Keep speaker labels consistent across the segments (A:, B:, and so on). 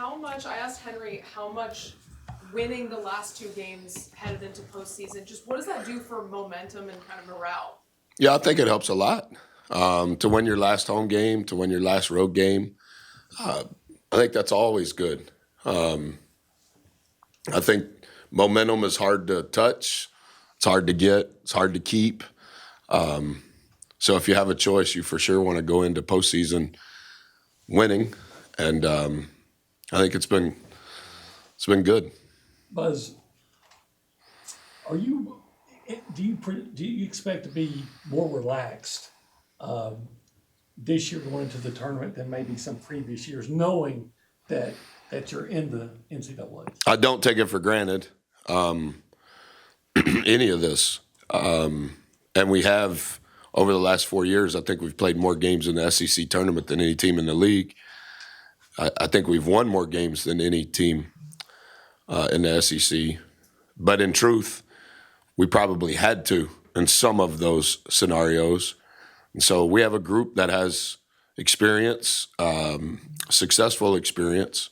A: I asked Henry how much winning the last two games headed into postseason, just what does that do for momentum and kind of morale?
B: Yeah, I think it helps a lot to win your last home game, to win your last road game. I think that's always good. I think momentum is hard to touch. It's hard to get. It's hard to keep. So if you have a choice, you for sure want to go into postseason winning, and I think it's been good.
C: Buzz, do you expect to be more relaxed this year going into the tournament than maybe some previous years, knowing that you're in the NCAA?
B: I don't take it for granted, any of this. And we have, over the last 4 years, I think we've played more games in the SEC tournament than any team in the league. I think we've won more games than any team in the SEC. But in truth, we probably had to in some of those scenarios. And so we have a group that has experience, successful experience,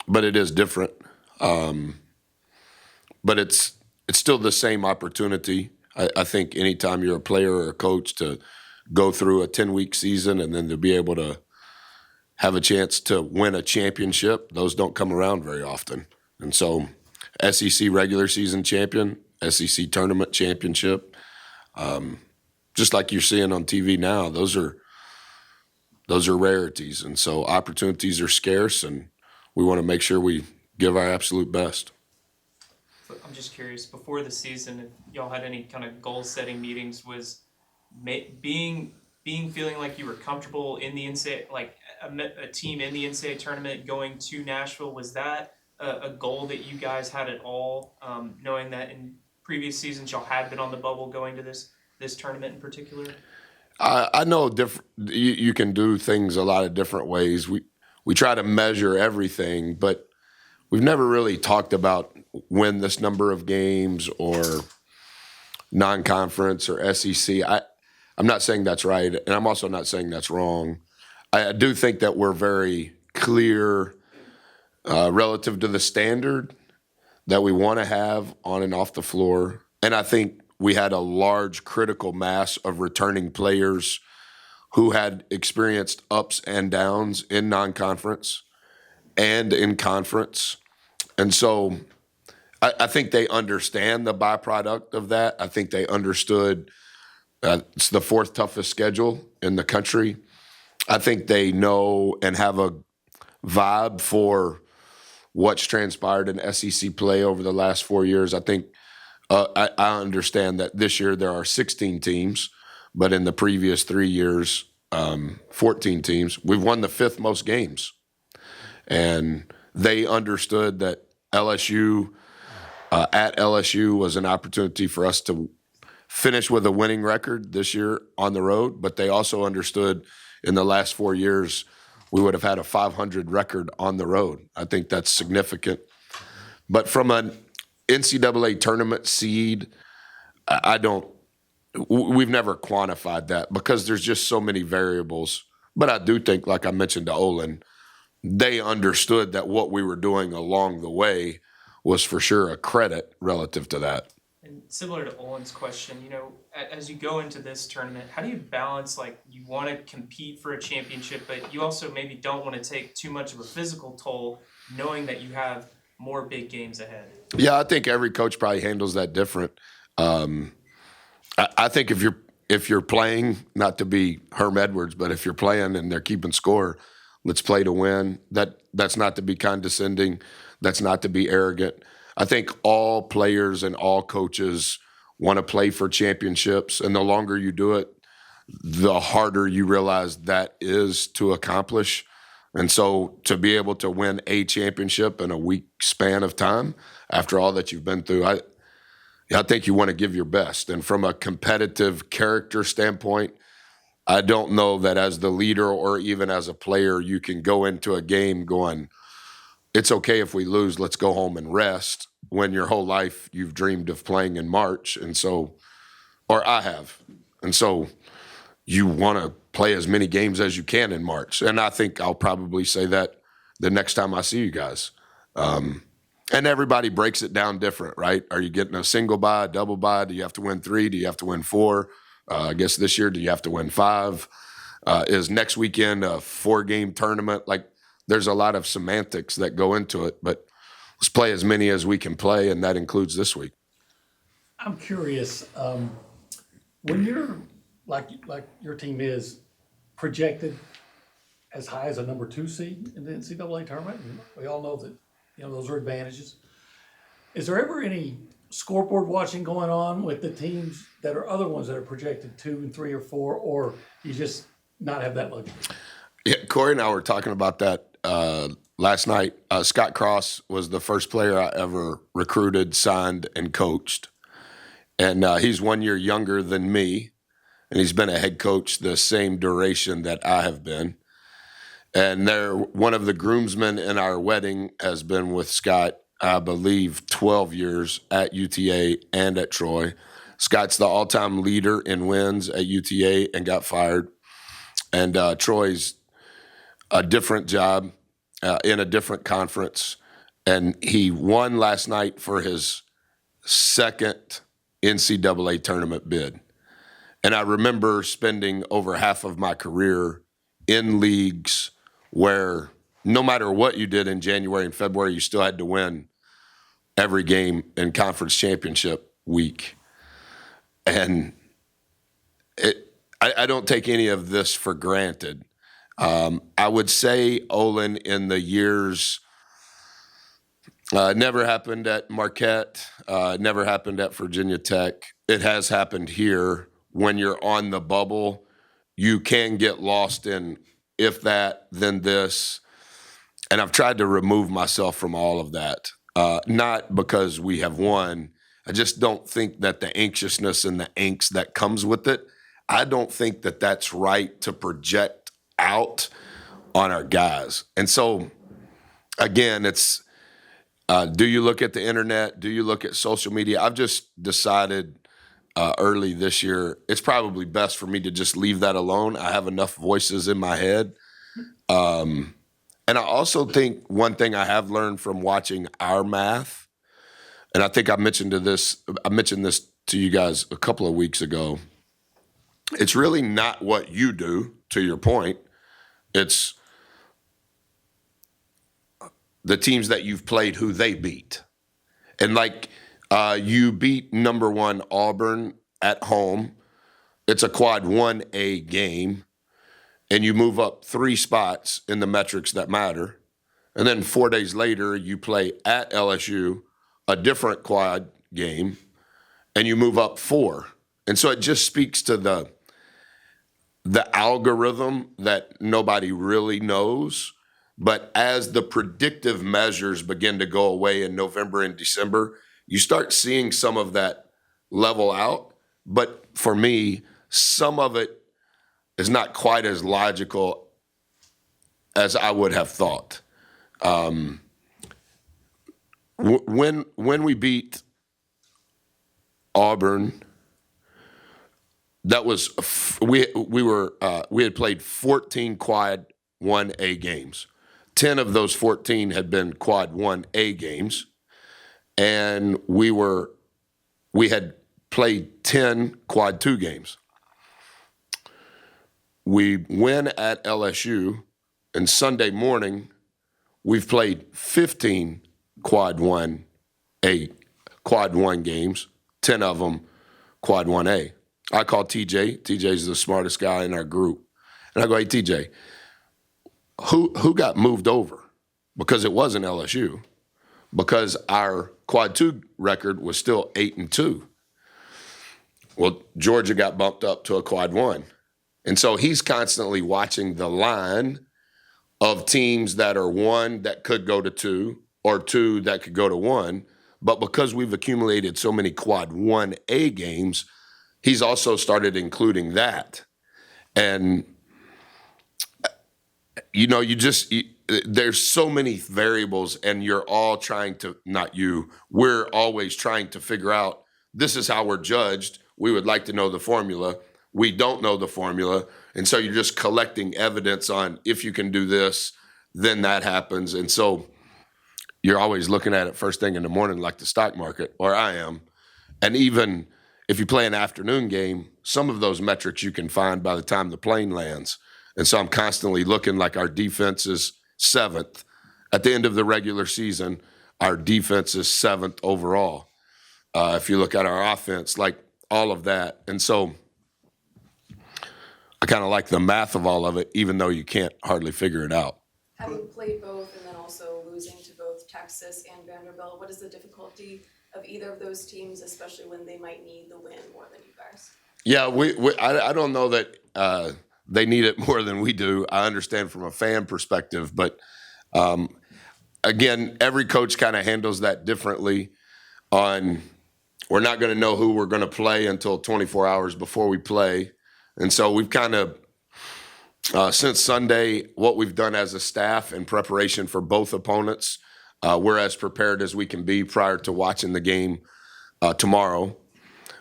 B: but it is different. But it's still the same opportunity. I think anytime you're a player or a coach to go through a 10-week season and then to be able to have a chance to win a championship, those don't come around very often. And so SEC regular season champion, SEC tournament championship, just like you're seeing on TV now, those are rarities. And so opportunities are scarce, and we want to make sure we give our absolute best.
D: I'm just curious, before the season, if y'all had any kind of goal-setting meetings, was feeling like you were comfortable in the NCAA, like a team in the NCAA tournament going to Nashville, was that a goal that you guys had at all, knowing that in previous seasons y'all had been on the bubble going to this tournament in particular?
B: I know you can do things a lot of different ways. We try to measure everything, but we've never really talked about win this number of games or non-conference or SEC. I'm not saying that's right, and I'm also not saying that's wrong. I do think that we're very clear relative to the standard that we want to have on and off the floor. And I think we had a large critical mass of returning players who had experienced ups and downs in non-conference and in conference. And so I think they understand the byproduct of that. I think they understood it's the fourth toughest schedule in the country. I think they know and have a vibe for what's transpired in SEC play over the last 4 years. I think I understand that this year there are 16 teams, but in the previous 3 years, 14 teams. We've won the fifth most games. And they understood that LSU, at LSU, was an opportunity for us to finish with a winning record this year on the road, but they also understood in the last 4 years we would have had a 500 record on the road. I think that's significant. But from an NCAA tournament seed, we've never quantified that because there's just so many variables. But I do think, like I mentioned to Olin, they understood that what we were doing along the way was for sure a credit relative to that.
D: And similar to Olin's question, as you go into this tournament, how do you balance, like, you want to compete for a championship, but you also maybe don't want to take too much of a physical toll, knowing that you have more big games ahead?
B: Yeah, I think every coach probably handles that different. I think if you're playing, not to be Herm Edwards, but if you're playing and they're keeping score, let's play to win. That's not to be condescending. That's not to be arrogant. I think all players and all coaches want to play for championships, and the longer you do it, the harder you realize that is to accomplish. And so to be able to win a championship in a week span of time after all that you've been through, I think you want to give your best. And from a competitive character standpoint, I don't know that as the leader or even as a player, you can go into a game going, it's okay if we lose, let's go home and rest, when your whole life you've dreamed of playing in March. And so, or I have. And so you want to play as many games as you can in March. And I think I'll probably say that the next time I see you guys. And everybody breaks it down different, right? Are you getting a single bye, a double bye? Do you have to win 3? Do you have to win 4? I guess this year, do you have to win 5? Is next weekend a 4-game tournament? Like, there's a lot of semantics that go into it, but let's play as many as we can play, and that includes this week.
C: I'm curious, when you're like your team is projected as high as a number 2 seed in the NCAA tournament, and we all know that those are advantages. Is there ever any scoreboard watching going on with the teams that are other ones that are projected 2 and 3 or 4, or you just not have that luxury?
B: Yeah, Corey and I were talking about that last night. Scott Cross was the first player I ever recruited, signed, and coached. And he's 1 year younger than me, and he's been a head coach the same duration that I have been. And one of the groomsmen in our wedding has been with Scott, I believe, 12 years at UTA and at Troy. Scott's the all-time leader in wins at UTA and got fired. And Troy's a different job in a different conference. And he won last night for his second NCAA tournament bid. And I remember spending over half of my career in leagues where no matter what you did in January and February, you still had to win every game in conference championship week. And I don't take any of this for granted. I would say, Olin, in the years, never happened at Marquette, never happened at Virginia Tech. It has happened here. When you're on the bubble, you can get lost in if that, then this. And I've tried to remove myself from all of that. Not because we have won. I just don't think that the anxiousness and the angst that comes with it, I don't think that that's right to project out on our guys. And so, again, it's do you look at the internet? Do you look at social media? I've just decided early this year, it's probably best for me to just leave that alone. I have enough voices in my head. And I also think one thing I have learned from watching our math, and I think I mentioned this to you guys a couple of weeks ago, it's really not what you do, to your point. It's the teams that you've played who they beat. And like, you beat number 1 Auburn at home. It's a quad 1A game, and you move up 3 spots in the metrics that matter. And then 4 days later, you play at LSU, a different quad game, and you move up 4. And so it just speaks to the algorithm that nobody really knows. But as the predictive measures begin to go away in November and December, you start seeing some of that level out. But for me, some of it is not quite as logical as I would have thought. When we beat Auburn, that was we had played 14 quad 1A games. 10 of those 14 had been quad 1A games. And we had played 10 quad 2 games. We win at LSU, and Sunday morning we've played 15 quad 1 games, 10 of them quad 1A. I call TJ. TJ's the smartest guy in our group. And I go, hey, TJ, who got moved over? Because it wasn't LSU. Because our quad 2 record was still 8-2. Well, Georgia got bumped up to a quad 1. And so he's constantly watching the line of teams that are 1 that could go to 2 or 2 that could go to 1. But because we've accumulated so many quad 1A games, he's also started including that. And, there's so many variables, and you're all trying to, we're always trying to figure out, this is how we're judged. We would like to know the formula. We don't know the formula. And so you're just collecting evidence on if you can do this, then that happens. And so you're always looking at it first thing in the morning, like the stock market, or I am. And even if you play an afternoon game, some of those metrics you can find by the time the plane lands. And so I'm constantly looking, like our defense is 7th. At the end of the regular season, our defense is 7th overall. If you look at our offense, like all of that. And so I kind of like the math of all of it, even though you can't hardly figure it out.
E: Having played both and then also losing to both Texas and Vanderbilt, what is the difficulty of either of those teams, especially when they might need the win more than you guys?
B: Yeah, I don't know that they need it more than we do. I understand from a fan perspective, but again, every coach kind of handles that differently. We're not going to know who we're going to play until 24 hours before we play. And so we've kind of, since Sunday, what we've done as a staff in preparation for both opponents, we're as prepared as we can be prior to watching the game tomorrow.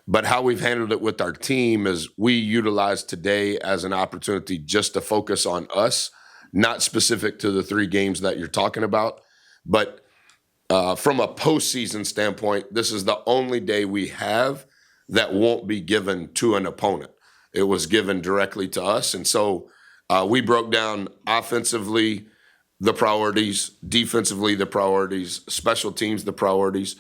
B: But how we've handled it with our team is we utilize today as an opportunity just to focus on us, not specific to the 3 games that you're talking about. But from a postseason standpoint, this is the only day we have that won't be given to an opponent. It was given directly to us. And so we broke down offensively the priorities, defensively the priorities, special teams the priorities.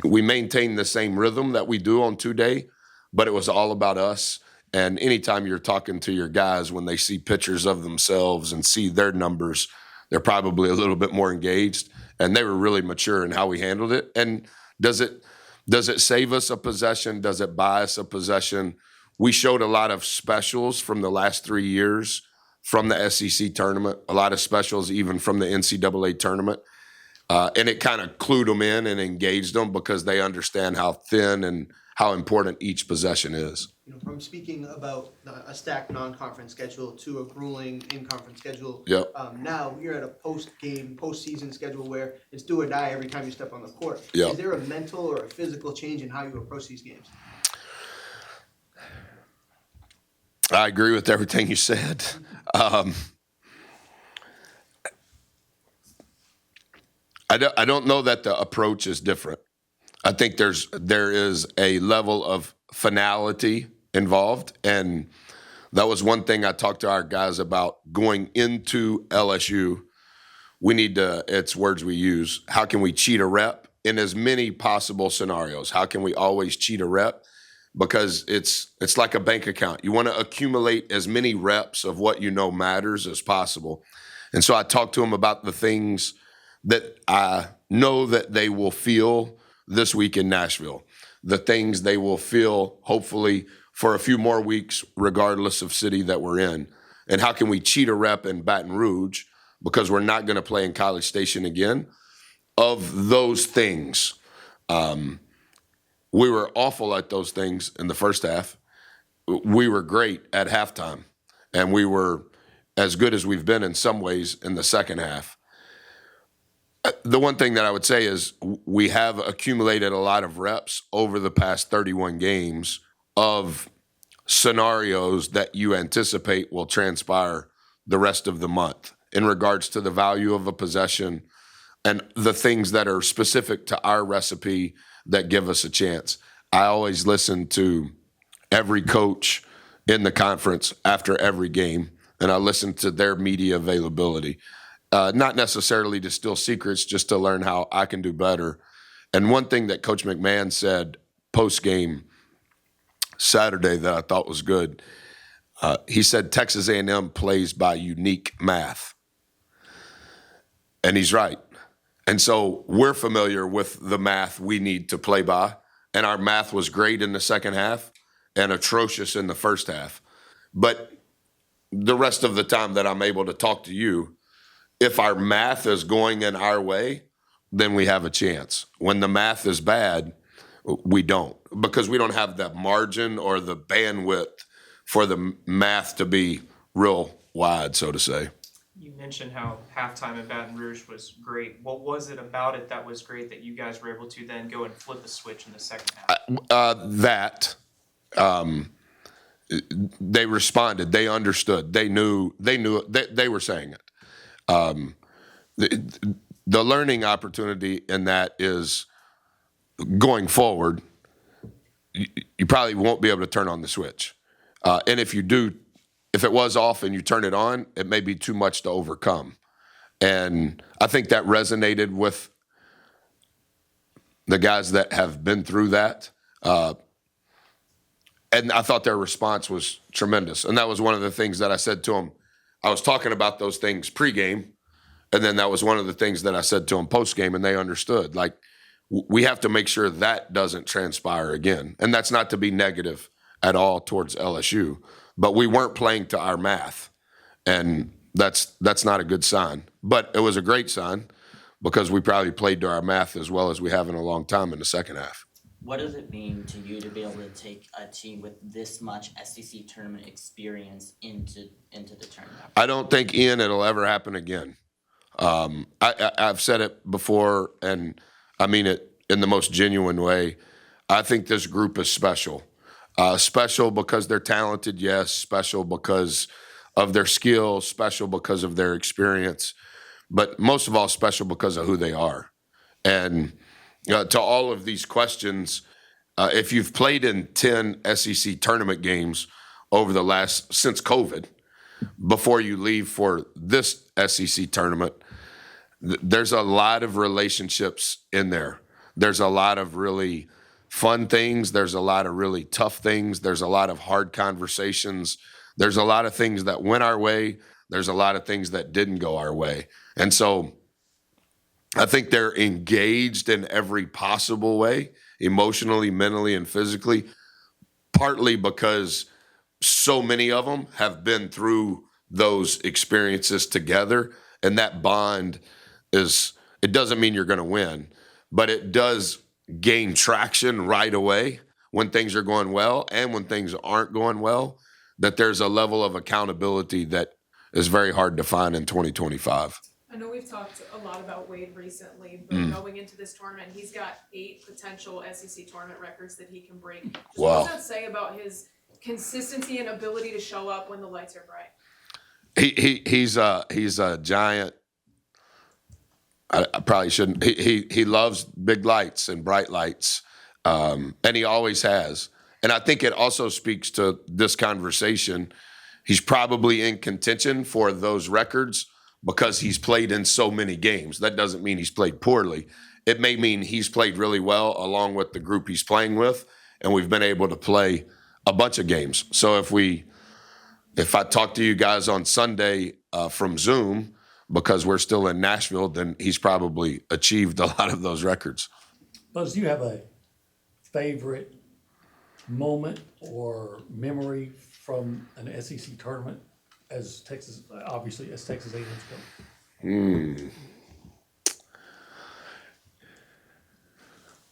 B: We maintained the same rhythm that we do on 2-day, but it was all about us. And anytime you're talking to your guys, when they see pictures of themselves and see their numbers, they're probably a little bit more engaged. And they were really mature in how we handled it. And does it save us a possession? Does it buy us a possession? We showed a lot of specials from the last 3 years from the SEC tournament, a lot of specials even from the NCAA tournament. And it kind of clued them in and engaged them because they understand how thin and how important each possession is.
F: From speaking about a stacked non-conference schedule to a grueling in-conference schedule,
B: Yep.
F: Now you're at a post-game, post-season schedule where it's do or die every time you step on the court.
B: Yep.
F: Is there a mental or a physical change in how you approach these games?
B: I agree with everything you said. I don't know that the approach is different. I think there is a level of finality involved, and that was one thing I talked to our guys about going into LSU. We need to, it's words we use, how can we cheat a rep in as many possible scenarios? How can we always cheat a rep? Because it's like a bank account. You want to accumulate as many reps of what you know matters as possible. And so I talked to them about the things that I know that they will feel this week in Nashville, the things they will feel hopefully for a few more weeks, regardless of city that we're in. And how can we cheat a rep in Baton Rouge, because we're not going to play in College Station again, of those things. We were awful at those things in the first half. We were great at halftime, and we were as good as we've been in some ways in the second half. The one thing that I would say is we have accumulated a lot of reps over the past 31 games of scenarios that you anticipate will transpire the rest of the month in regards to the value of a possession and the things that are specific to our recipe that give us a chance. I always listen to every coach in the conference after every game, and I listen to their media availability. Not necessarily to steal secrets, just to learn how I can do better. And one thing that Coach McMahon said post-game Saturday that I thought was good, he said Texas A&M plays by unique math. And he's right. And so we're familiar with the math we need to play by. And our math was great in the second half and atrocious in the first half. But the rest of the time that I'm able to talk to you, if our math is going in our way, then we have a chance. When the math is bad, we don't, because we don't have that margin or the bandwidth for the math to be real wide, so to say.
D: You mentioned how halftime in Baton Rouge was great. What was it about it that was great that you guys were able to then go and flip the switch in the second half? They responded. They understood. They knew. They were saying it.
B: The learning opportunity in that is going forward, you probably won't be able to turn on the switch. And if you do, if it was off and you turn it on, it may be too much to overcome. And I think that resonated with the guys that have been through that. And I thought their response was tremendous. And that was one of the things that I said to them. I was talking about those things pregame, and then that was one of the things that I said to them postgame, and they understood. Like, we have to make sure that doesn't transpire again. And that's not to be negative at all towards LSU, but we weren't playing to our math, and that's not a good sign. But it was a great sign because we probably played to our math as well as we have in a long time in the second half.
G: What does it mean to you to be able to take a team with this much SEC tournament experience into the tournament?
B: I don't think, Ian, it'll ever happen again. I've said it before, and I mean it in the most genuine way. I think this group is special. Special because they're talented, yes. Special because of their skill. Special because of their experience. But most of all, special because of who they are. And to all of these questions, if you've played in 10 SEC tournament games over the since COVID, before you leave for this SEC tournament, there's a lot of relationships in there. There's a lot of really fun things. There's a lot of really tough things. There's a lot of hard conversations. There's a lot of things that went our way. There's a lot of things that didn't go our way. And so I think they're engaged in every possible way, emotionally, mentally, and physically, partly because so many of them have been through those experiences together. And that bond it doesn't mean you're going to win, but it does gain traction right away when things are going well and when things aren't going well, that there's a level of accountability that is very hard to find in 2025.
A: I know we've talked a lot about Wade recently, but going into this tournament, he's got 8 potential SEC tournament records that he can break. Just
B: Wow.
A: What does that say about his consistency and ability to show up when the lights are bright?
B: He's a giant. I probably shouldn't. He loves big lights and bright lights, and he always has. And I think it also speaks to this conversation. He's probably in contention for those records because he's played in so many games. That doesn't mean he's played poorly. It may mean he's played really well along with the group he's playing with, and we've been able to play a bunch of games. So if I talk to you guys on Sunday from Zoom because we're still in Nashville, then he's probably achieved a lot of those records.
C: Buzz, do you have a favorite moment or memory from an SEC tournament as Texas A&M's go?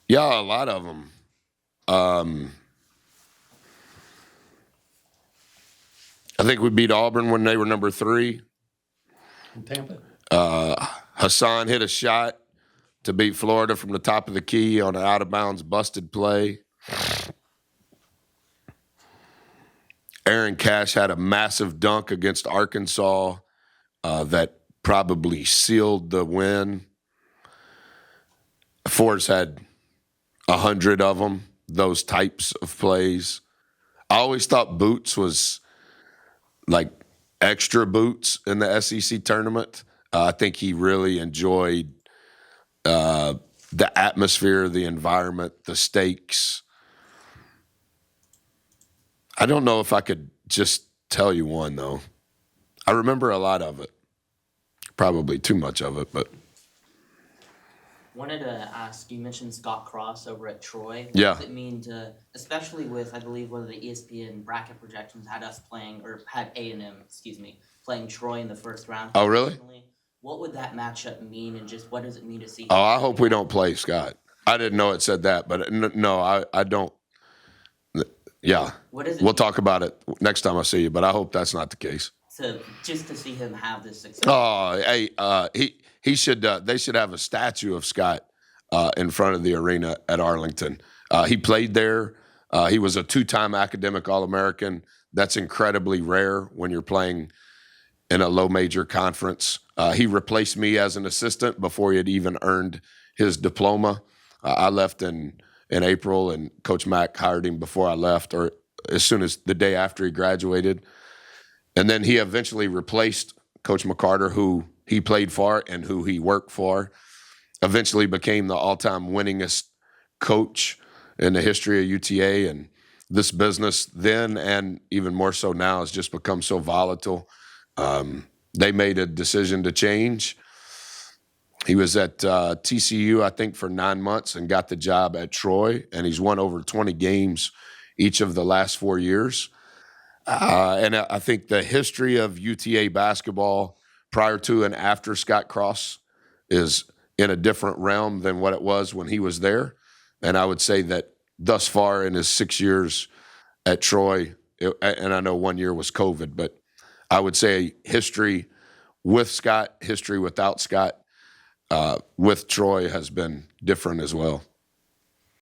B: Yeah, a lot of them. I think we beat Auburn when they were number 3.
C: In Tampa?
B: Hassan hit a shot to beat Florida from the top of the key on an out-of-bounds busted play. Aaron Cash had a massive dunk against Arkansas that probably sealed the win. Ford's had 100 of them, those types of plays. I always thought Boots was like extra Boots in the SEC tournament. I think he really enjoyed the atmosphere, the environment, the stakes. I don't know if I could just tell you one, though. I remember a lot of it. Probably too much of it, but.
G: Wanted to ask, you mentioned Scott Cross over at Troy. What
B: Yeah.
G: does it mean to, especially with, I believe, one of the ESPN bracket projections had us playing, or had A&M, playing Troy in the first round?
B: Oh, really?
G: Personally, what would that matchup mean, and just what does it mean to see?
B: Oh, I hope we don't play Scott. I didn't know it said that, but no, I don't. Yeah.
G: What is it
B: We'll talk about it next time I see you, but I hope that's not the case.
G: just to see him have this success?
B: Oh, hey, he should. They should have a statue of Scott in front of the arena at Arlington. He played there. He was a 2-time academic All-American. That's incredibly rare when you're playing in a low major conference. He replaced me as an assistant before he had even earned his diploma. I left in April, and Coach Mack hired him before I left, or as soon as the day after he graduated. And then he eventually replaced Coach McCarter, who he played for and who he worked for. Eventually became the all-time winningest coach in the history of UTA, and this business then and even more so now has just become so volatile. They made a decision to change. He was at TCU, I think, for 9 months and got the job at Troy, and he's won over 20 games each of the last 4 years. And I think the history of UTA basketball prior to and after Scott Cross is in a different realm than what it was when he was there. And I would say that thus far in his 6 years at Troy, and I know 1 year was COVID, but I would say history with Scott, history without Scott, with Troy has been different as well.